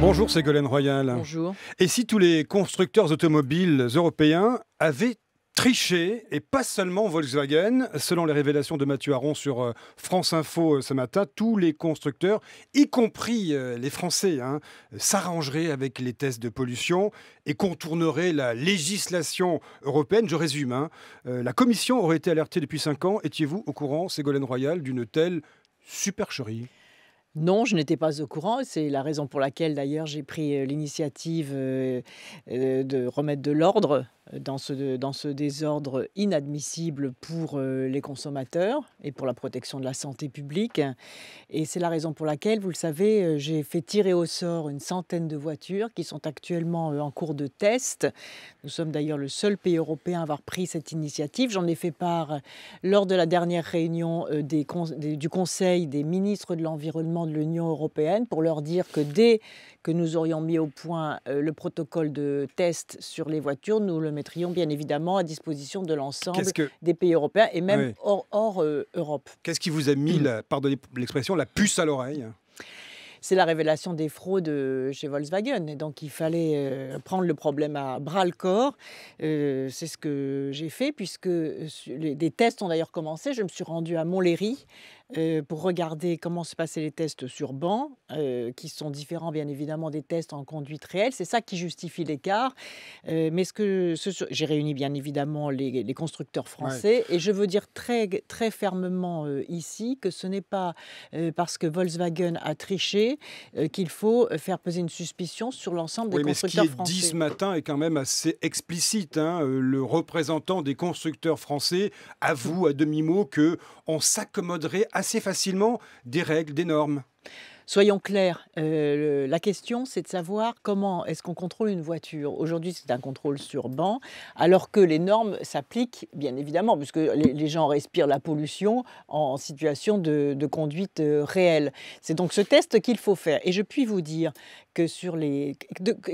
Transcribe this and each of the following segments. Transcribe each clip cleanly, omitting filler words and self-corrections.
Bonjour Ségolène Royal. Bonjour. Et si tous les constructeurs automobiles européens avaient triché, et pas seulement Volkswagen, selon les révélations de Mathieu Aron sur France Info ce matin, tous les constructeurs, y compris les Français, s'arrangeraient avec les tests de pollution et contourneraient la législation européenne. Je résume, la Commission aurait été alertée depuis 5 ans. Étiez-vous au courant, Ségolène Royal, d'une telle supercherie ? Non, je n'étais pas au courant. C'est la raison pour laquelle, d'ailleurs, j'ai pris l'initiative de remettre de l'ordre dans ce désordre inadmissible pour les consommateurs et pour la protection de la santé publique. Et c'est la raison pour laquelle, vous le savez, j'ai fait tirer au sort une centaine de voitures qui sont actuellement en cours de test. Nous sommes d'ailleurs le seul pays européen à avoir pris cette initiative. J'en ai fait part lors de la dernière réunion du Conseil des ministres de l'Environnement de l'Union européenne pour leur dire que dès que nous aurions mis au point le protocole de test sur les voitures, nous le mettrions bien évidemment à disposition de l'ensemble des pays européens et même hors Europe. Qu'est-ce qui vous a mis, pardonnez l'expression, la puce à l'oreille ? C'est la révélation des fraudes chez Volkswagen. Et donc, il fallait prendre le problème à bras-le-corps. C'est ce que j'ai fait, puisque des tests ont d'ailleurs commencé. Je me suis rendue à Montlhéry pour regarder comment se passaient les tests sur banc, qui sont différents, bien évidemment, des tests en conduite réelle. C'est ça qui justifie l'écart. Mais j'ai réuni, bien évidemment, les constructeurs français. Et je veux dire très, très fermement ici que ce n'est pas parce que Volkswagen a triché qu'il faut faire peser une suspicion sur l'ensemble des constructeurs français. Mais ce qui est dit ce matin est quand même assez explicite. Le représentant des constructeurs français avoue à demi-mot qu'on s'accommoderait assez facilement des règles, des normes. Soyons clairs, la question c'est de savoir comment est-ce qu'on contrôle une voiture. Aujourd'hui c'est un contrôle sur banc, alors que les normes s'appliquent bien évidemment, puisque les gens respirent la pollution en situation de conduite réelle. C'est donc ce test qu'il faut faire. Et je puis vous dire que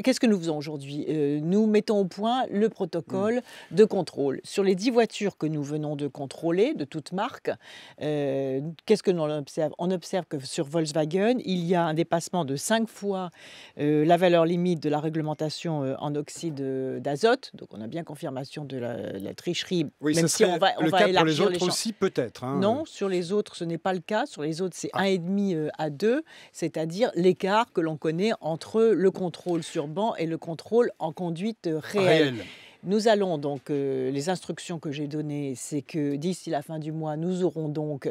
qu'est-ce que nous faisons aujourd'hui ? Nous mettons au point le protocole de contrôle. Sur les 10 voitures que nous venons de contrôler, de toute marque, qu'est-ce que l'on observe ? On observe que sur Volkswagen, il y a un dépassement de 5 fois la valeur limite de la réglementation en oxyde d'azote. Donc on a bien confirmation de la tricherie, même si on va élargir pour les autres aussi peut-être. Non, sur les autres ce n'est pas le cas. Sur les autres c'est 1,5 à 2, c'est-à-dire l'écart que l'on connaît entre le contrôle sur banc et le contrôle en conduite réelle. Nous allons donc, les instructions que j'ai données, c'est que d'ici la fin du mois, nous aurons donc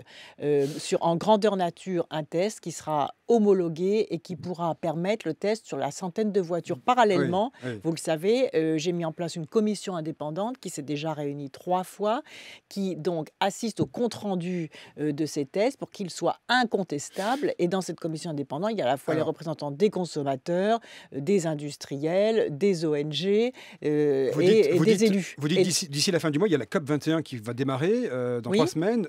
en grandeur nature un test qui sera homologué et qui pourra permettre le test sur la centaine de voitures. Parallèlement, vous le savez, j'ai mis en place une commission indépendante qui s'est déjà réunie 3 fois, qui donc assiste au compte-rendu de ces tests pour qu'ils soient incontestables. Et dans cette commission indépendante, il y a à la fois les représentants des consommateurs, des industriels, des ONG des élus. Vous dites d'ici la fin du mois, il y a la COP21 qui va démarrer dans 3 semaines.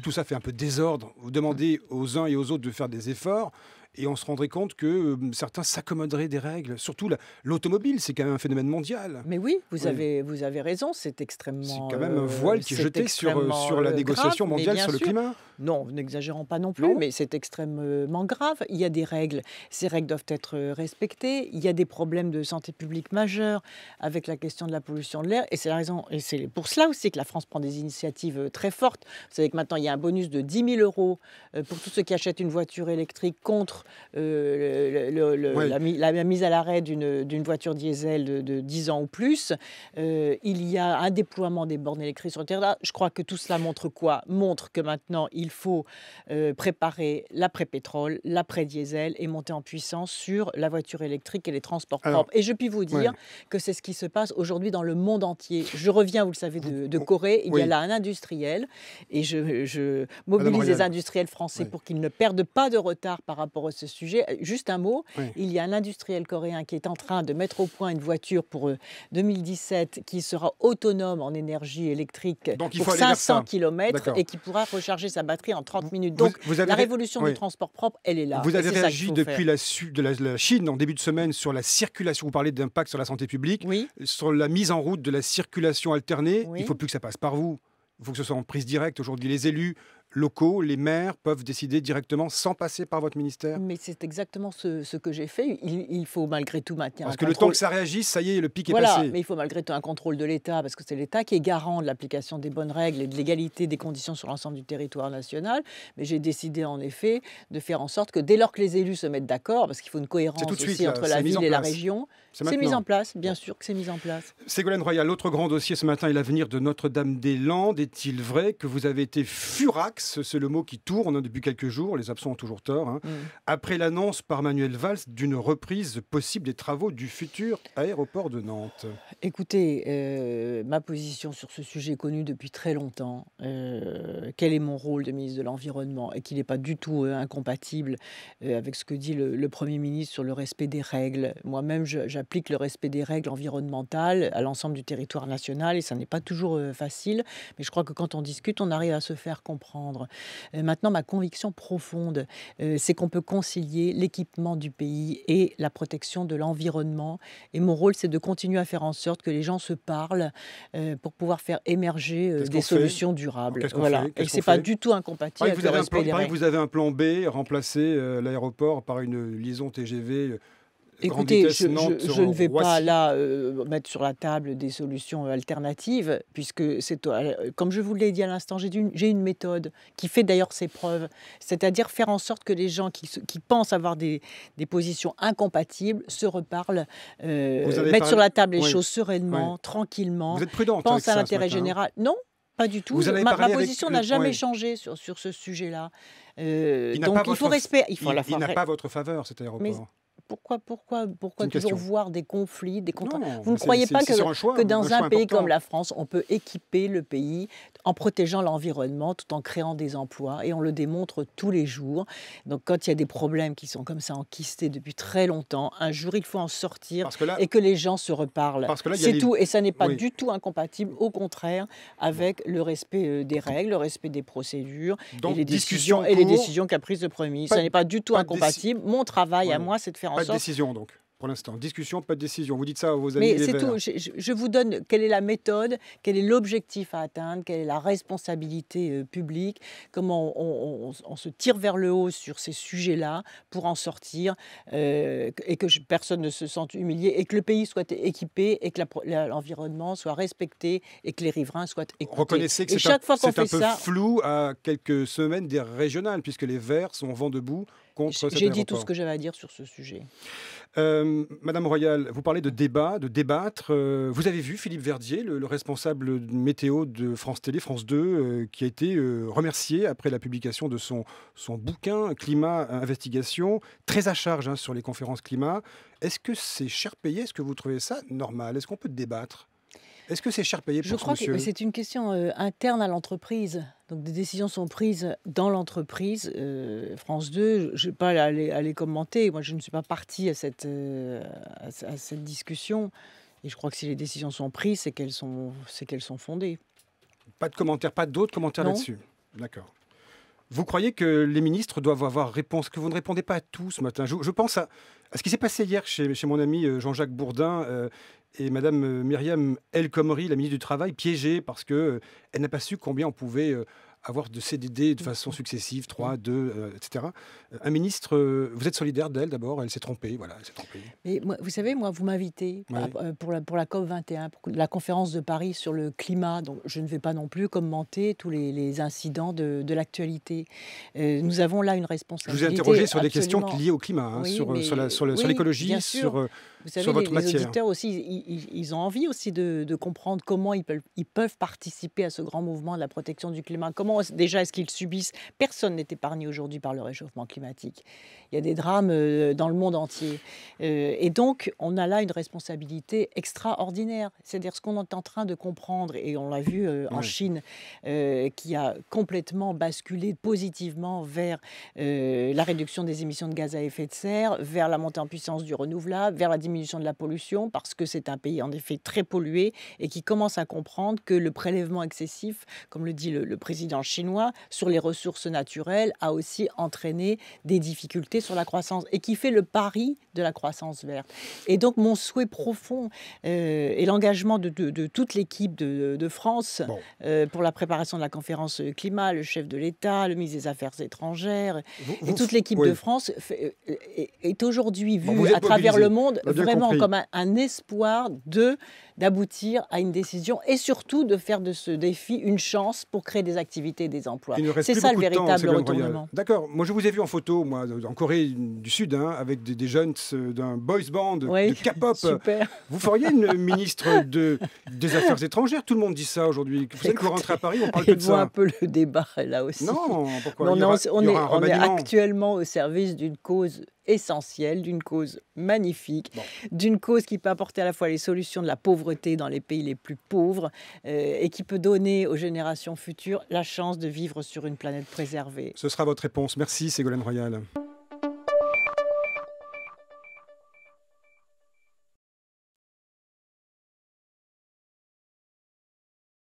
Tout ça fait un peu désordre. Vous demandez aux uns et aux autres de faire des efforts. Et on se rendrait compte que certains s'accommoderaient des règles. Surtout l'automobile, c'est quand même un phénomène mondial. Mais oui, vous avez raison, c'est extrêmement... C'est quand même un voile qui est jeté sur la négociation mondiale sur le climat. Non, n'exagérons pas non plus, mais c'est extrêmement grave. Il y a des règles, ces règles doivent être respectées. Il y a des problèmes de santé publique majeurs avec la question de la pollution de l'air. Et c'est la raison, et c'est pour cela aussi que la France prend des initiatives très fortes. Vous savez que maintenant, il y a un bonus de 10 000 € pour tous ceux qui achètent une voiture électrique contre la mise à l'arrêt d'une voiture diesel de 10 ans ou plus. Il y a un déploiement des bornes électriques sur le terrain. Je crois que tout cela montre quoi ? Montre que maintenant, il faut préparer l'après-pétrole, l'après-diesel et monter en puissance sur la voiture électrique et les transports propres. Et je puis vous dire que c'est ce qui se passe aujourd'hui dans le monde entier. Je reviens, vous le savez, de Corée. Il y a là un industriel et je mobilise les industriels français pour qu'ils ne perdent pas de retard par rapport à ce sujet. Juste un mot, il y a un industriel coréen qui est en train de mettre au point une voiture pour 2017 qui sera autonome en énergie électrique pour 500 km et qui pourra recharger sa batterie en 30 minutes. Donc la révolution du transport propre, elle est là. Vous avez réagi depuis la Chine en début de semaine sur la circulation. Vous parlez d'impact sur la santé publique, sur la mise en route de la circulation alternée. Il ne faut plus que ça passe par vous. Il faut que ce soit en prise directe. Aujourd'hui, les élus locaux, les maires peuvent décider directement sans passer par votre ministère? Mais c'est exactement ce que j'ai fait. Il faut malgré tout maintenir un Parce que le temps contrôle. que ça réagisse, ça y est, le pic est Voilà, passé. mais il faut malgré tout un contrôle de l'État, parce que c'est l'État qui est garant de l'application des bonnes règles et de l'égalité des conditions sur l'ensemble du territoire national. Mais j'ai décidé en effet de faire en sorte que dès lors que les élus se mettent d'accord, parce qu'il faut une C'est cohérence tout de suite, aussi là, entre c'est la mis en ville et la place. région, C'est c'est mis maintenant. en place, bien sûr que c'est mis en place. Ségolène Royal, l'autre grand dossier ce matin est l'avenir de Notre-Dame-des-Landes. Est-il vrai que vous avez été furax, c'est le mot qui tourne depuis quelques jours, les absents ont toujours tort, hein, après l'annonce par Manuel Valls d'une reprise possible des travaux du futur aéroport de Nantes? Écoutez, ma position sur ce sujet est connue depuis très longtemps. Quel est mon rôle de ministre de l'Environnement et qu'il n'est pas du tout incompatible avec ce que dit le Premier ministre sur le respect des règles. Moi-même, j'applique le respect des règles environnementales à l'ensemble du territoire national et ça n'est pas toujours facile, mais je crois que quand on discute, on arrive à se faire comprendre. Maintenant, ma conviction profonde, c'est qu'on peut concilier l'équipement du pays et la protection de l'environnement. Et mon rôle, c'est de continuer à faire en sorte que les gens se parlent pour pouvoir faire émerger Qu'est-ce des qu'on fait? solutions durables. Qu'est-ce qu'on Voilà. fait? Et Qu'est-ce c'est qu'on pas fait? du tout incompatible avec le respect des Pareil que règles. vous avez un plan B, remplacer l'aéroport par une liaison TGV grande Écoutez, vitesse je ne vais pas Nantes-Roissy. là mettre sur la table des solutions alternatives, puisque c'est, comme je vous l'ai dit à l'instant, j'ai une méthode qui fait d'ailleurs ses preuves, c'est-à-dire faire en sorte que les gens qui pensent avoir des positions incompatibles se reparlent, Vous avez mettent sur la table les oui, choses oui. sereinement, tranquillement, Vous êtes prudente avec pensent à ça ce l'intérêt matin, hein. général. Non, pas du tout. Vous en avez Ma parlé avec position n'a le... jamais oui. changé sur ce sujet-là. Il n'a Donc pas il faut votre... respecter. Il faut à la fois il n'a pas votre faveur, cet mais aéroport. pourquoi C'est une toujours question. voir des conflits, des contrats? Non, Vous ne mais croyez pas c'est sur un choix que dans un pays important. comme la France, on peut équiper le pays en protégeant l'environnement tout en créant des emplois et on le démontre tous les jours. Donc quand il y a des problèmes qui sont comme ça enquistés depuis très longtemps, un jour il faut en sortir Parce que là, et que les gens se reparlent. parce que là il y a C'est les... tout et ça n'est pas Oui. du tout incompatible, au contraire, avec le respect des règles, le respect des procédures Donc, et les discussion décisions qu'a prises le Premier ministre. Pas Ça n'est pas du tout pas de déci- incompatible. Mon travail à Ouais. moi, c'est de faire en Pas de sorte. décision, donc, pour l'instant. Discussion, pas de décision. Vous dites ça à vos amis Mais les c'est Verts. tout. Je vous donne quelle est la méthode, quel est l'objectif à atteindre, quelle est la responsabilité publique, comment on se tire vers le haut sur ces sujets-là pour en sortir et que personne ne se sente humilié et que le pays soit équipé et que l'environnement soit respecté et que les riverains soient écoutés. Reconnaissez que Et c'est un, chaque fois qu'on c'est un fait peu ça, flou à quelques semaines des régionales, puisque les Verts sont vent debout contre cet j'ai dit tout ce aéroport. que j'avais à dire sur ce sujet. Madame Royal, vous parlez de débat, de débattre. Vous avez vu Philippe Verdier, le responsable météo de France Télé, France 2, qui a été remercié après la publication de son bouquin Climat Investigation, très à charge hein, sur les conférences climat. Est-ce que c'est cher payé? Est-ce que vous trouvez ça normal? Est-ce qu'on peut débattre? Est-ce que c'est cher payé Je pour ce crois monsieur? que c'est une question interne à l'entreprise. Donc des décisions sont prises dans l'entreprise. France 2, je ne vais pas aller commenter. Moi, je ne suis pas partie à cette discussion. Et je crois que si les décisions sont prises, c'est qu'elles sont fondées. Pas de commentaires, pas d'autres commentaires Non. là-dessus. D'accord. Vous croyez que les ministres doivent avoir réponse, que vous ne répondez pas à tout ce matin? Je pense à ce qui s'est passé hier chez mon ami Jean-Jacques Bourdin et Madame Myriam El Khomri, la ministre du Travail, piégée parce qu'elle n'a pas su combien on pouvait avoir de CDD de façon successive, 3, 2, etc. Un ministre, vous êtes solidaire d'elle d'abord, elle s'est trompée, voilà, elle s'est trompée. Mais moi, vous savez, moi, vous m'invitez Ouais. pour la COP21, pour la conférence de Paris sur le climat. Donc, je ne vais pas non plus commenter tous les incidents de l'actualité. Nous avons là une Je responsabilité. vous ai interrogé sur des questions absolument. liées au climat, hein, Oui, sur mais- sur oui, l'écologie, bien sûr. sur Vous savez, sur votre les matière. auditeurs aussi, ils ont envie aussi de comprendre comment ils peuvent participer à ce grand mouvement de la protection du climat. Comment déjà est-ce qu'ils subissent? Personne n'est épargné aujourd'hui par le réchauffement climatique. Il y a des drames dans le monde entier. Et donc, on a là une responsabilité extraordinaire. C'est-à-dire ce qu'on est en train de comprendre, et on l'a vu en Ouais. Chine, qui a complètement basculé positivement vers la réduction des émissions de gaz à effet de serre, vers la montée en puissance du renouvelable, vers la diminution de la pollution, parce que c'est un pays en effet très pollué et qui commence à comprendre que le prélèvement excessif, comme le dit le président dirigeants chinois sur les ressources naturelles a aussi entraîné des difficultés sur la croissance et qui fait le pari de la croissance verte. Et donc mon souhait profond et l'engagement de toute l'équipe de France pour la préparation de la conférence climat, le chef de l'État, le ministre des Affaires étrangères et toute l'équipe de France est aujourd'hui vue à travers le monde vraiment comme un espoir d'aboutir à une décision et surtout de faire de ce défi une chance pour créer des activités et des emplois. C'est ça le véritable retournement. D'accord. Moi, je vous ai vu en photo, moi, en Corée du Sud, avec des jeunes d'un boys band, de K-pop. Super. Vous feriez une ministre des Affaires étrangères. Tout le monde dit ça aujourd'hui. Vous savez que vous rentrez à Paris, on parle que de ça. Un peu le débat là aussi. Non, pourquoi? On est actuellement au service d'une cause essentielle, d'une cause magnifique, d'une cause qui peut apporter à la fois les solutions de la pauvreté dans les pays les plus pauvres et qui peut donner aux générations futures la chance de vivre sur une planète préservée. Ce sera votre réponse. Merci, Ségolène Royal.